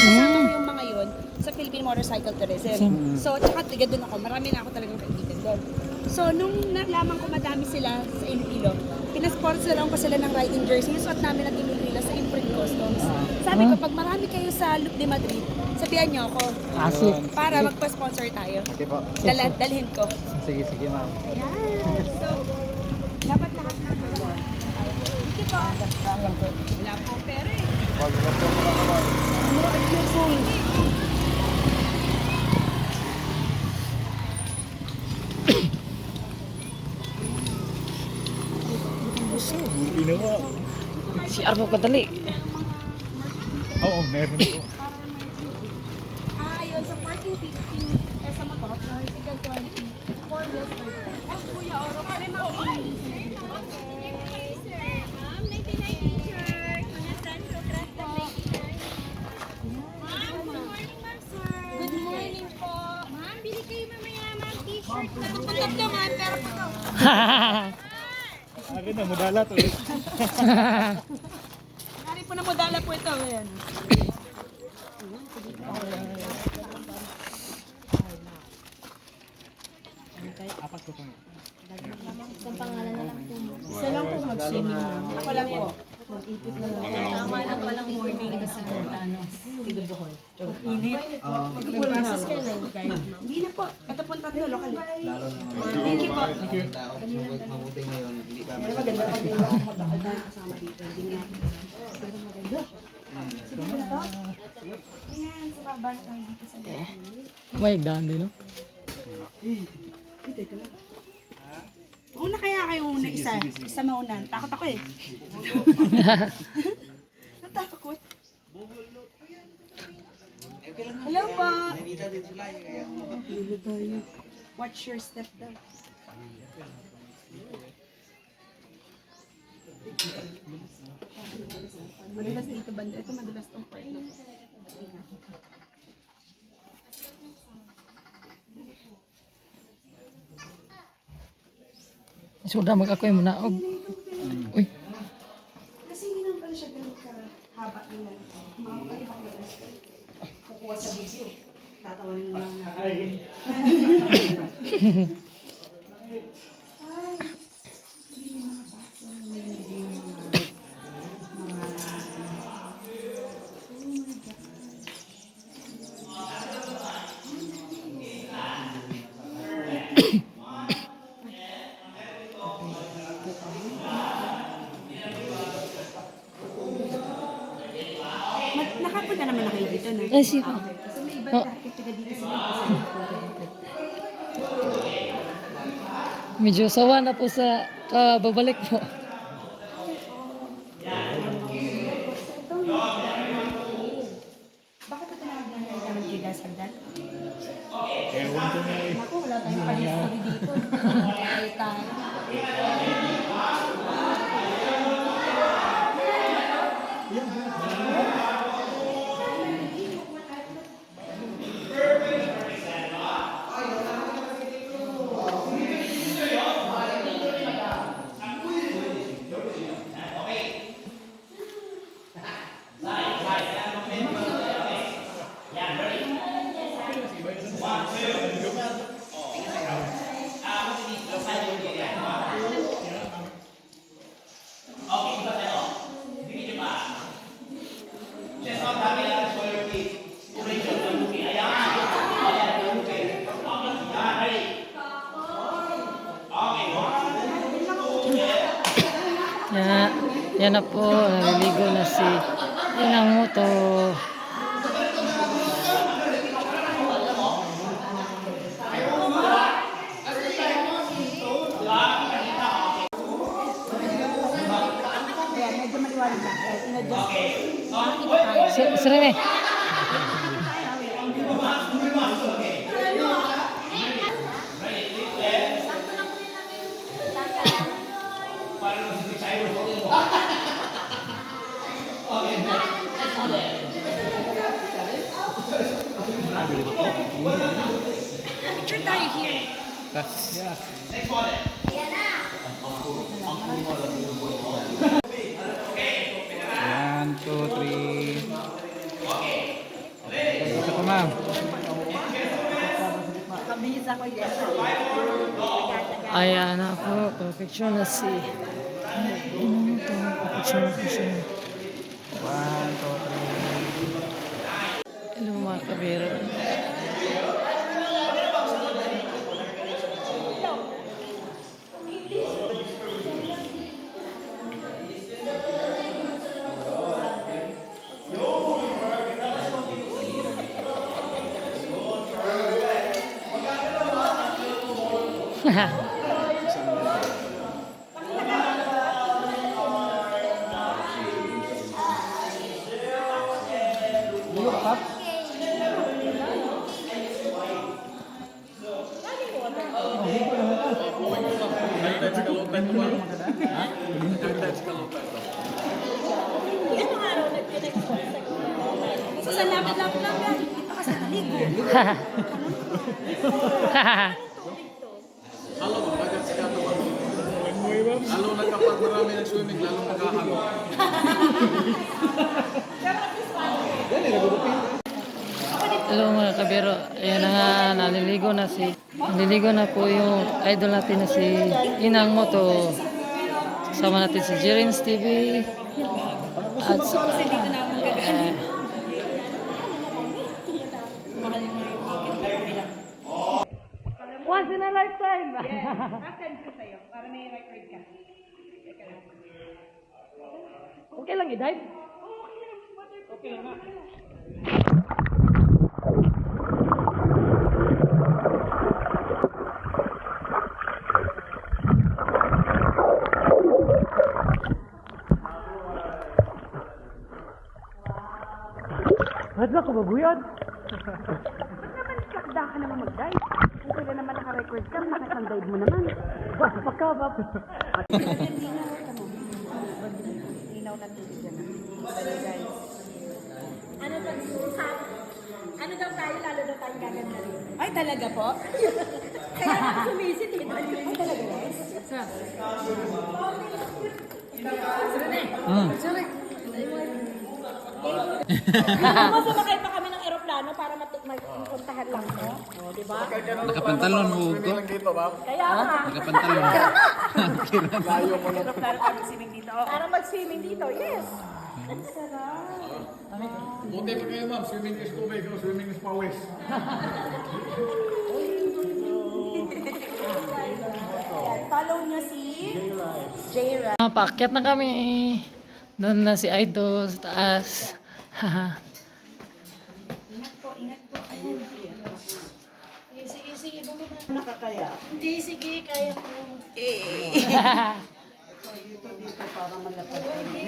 kasama ko yung mga yun sa Philippine Motorcycle Tourism. So, tsaka tiga doon ako. Marami na ako talagang kaibigan doon. So, nung nalaman ko madami sila sa Iloilo, pinasponsoran ko sila ng riding jersey. Yung suot namin at Iloilo sa Import Customs. Sabi ko, pag marami kayo sa Loop de Madrid, sabihan niyo ako. Para magpa-sponsor tayo. Okay po. Dalhin ko. Sige, sige ma'am. Yes! So, dapat lahat na ito. Hindi po. Wala po pera eh. Si Arvo kadali. Oo, meron po. Yun, sa parking 15, sa motor, ticket 20, 4 wheels per day. Kuya, oro, pare makinig. Good morning po. Ma'am, bili kayo mamaya, ma'am, t-shirt. Pagod naman, pero pagod. Akin na, mudalat ulit. Hari po na modala po ito. Ayan. Apat ko pa. Kung pangalan na lang po mo. Isa lang po mag-swimming. Ako lang po. Tama lang palang morning kasi ano, tigabuhol. Init. Process kayo na yung guide. Hindi na po. Ito po ang tatlo, lokal. Lalo na Thank you po. mabuti ngayon, hindi kami Maganda pag yung mga magkakada kasama dito. Hindi nga. Pero maganda. Sige po na to. Ayan, sa baba na tayo dito sa May dami, no? Teka lang. Una kaya kayo una isa. Isa mauna. Takot ako eh. Natakot. Hello po. Hello tayo. Watch your step daw. Madulas dito banda. Ito madulas tong part na. Sudah mag-akoy mo na. Uy. Kasi hindi naman pala siya ganun kahaba nila. Makakaiba ko na siya. Kukuha sa video. Tatawanin mo lang natin. Ay, hindi mo nakapasa. Hindi mo nakapunta naman na kayo dito, no? Ay, sige. Kasi may iba taga dito sila. Medyo sawa na po sa babalik po. Bakit ito nakaganyan naman kayo guys hagdan? Ewan ko na eh. Naku, wala tayong pag-history dito. Ay, tayo. Yan na po, naliligo na si Inamoto. Medyo maliwanag na. In-adjust. Sirene. Picture tayo here. One, two, three. Ayan na po, picture na si picture na siya. 1, 2, 3. Hello mga kabiro. Salamat lang yan. Dito ka sa ligo. Lalo na kapag marami ng swimming, lalo nakahalo. Hello mga kabiro. Ayan na nga, naliligo na po yung idol natin na si Inang Moto. Sama natin si Jerins TV. At Kasi dito na akong gagawin. once in a lifetime. Asan ko sa'yo para may record ka. Okay lang i-dive. Hadla ko babuyad. Sakda ka naman mag-dive. Kung kailan naman naka-record ka, bakit ang dive mo naman? Basta pagkabap. Linaw na tubig yan. Ano daw tayo, lalo daw tayo gaganda rin. Ay, talaga po? Kaya ako sumisit eh. Ay, talaga guys? Ako sumakay pa kami ng aeroplano para mapuntahan lang mo. O, di ba? Nakapantalon mo ko. Kaya nga. Nakapantalon. Pero plano pa mag-swimming dito. Para mag-swimming dito, yes. Buti pa kayo ma'am, swimming is tubig, ikaw swimming is pawis. Follow niyo si J-Ra. Paakyat na kami. Doon na si Idol sa taas. Haha. Ingat po, ingat po. Ayun. Sige, bumaba. Nakakaya? Hindi, sige, kaya ko.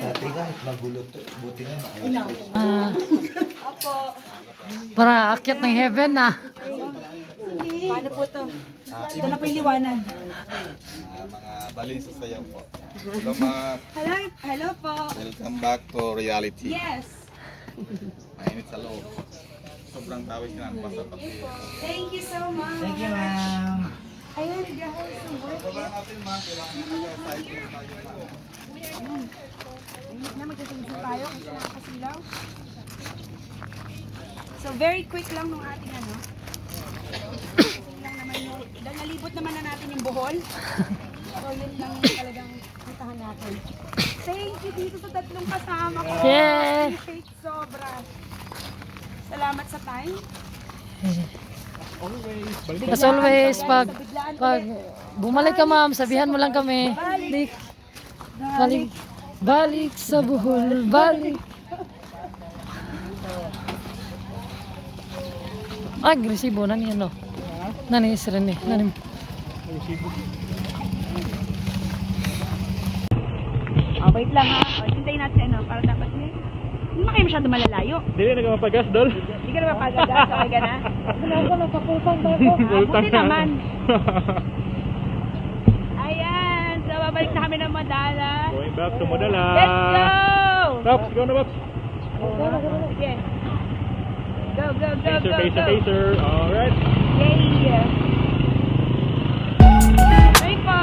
Dati kahit magulot, buti na maayos. Para akyat ng heaven na. Paano po to? Ito na po yung liwanag. Mga balin sa sayaw po. Hello mga, Hello, hello po. welcome back to reality. Yes. Mainit sa loob. Sobrang tawid na ang basa pati. Thank you so much. Thank you, ma'am. Ayun, nag-ahol sa work. Sobrang natin mga kailangan nag-cycle tayo na. Ayun na, magsasabihin tayo kung saan nakasilaw. So, very quick lang nung ating ano. Kasi lang naman yung, dahil nalibot naman na natin yung Bohol. So, yun lang yung talagang puntahan natin. Thank you dito sa tatlong kasama ko. Yeah. Appreciate sobra. Salamat sa time. As always, pag bumalik ka ma'am, sabihan mo lang kami. Balik sa Bohol, balik. Agresibo na niya, no? Nanis rin eh. Wait lang ha. Hintayin natin ano, para dapat hindi na kayo masyado malalayo. Hindi na nagmapagas, Dol. Hindi ka na mapagagas, okay ka na? Buti naman. Ayan, so babalik na kami ng Madala. Going back to Modala. Let's go! Paps, ikaw na, Paps. Sige. Go, go, go, Taser, go, taser, go. taser. Alright. Yay! Bye po!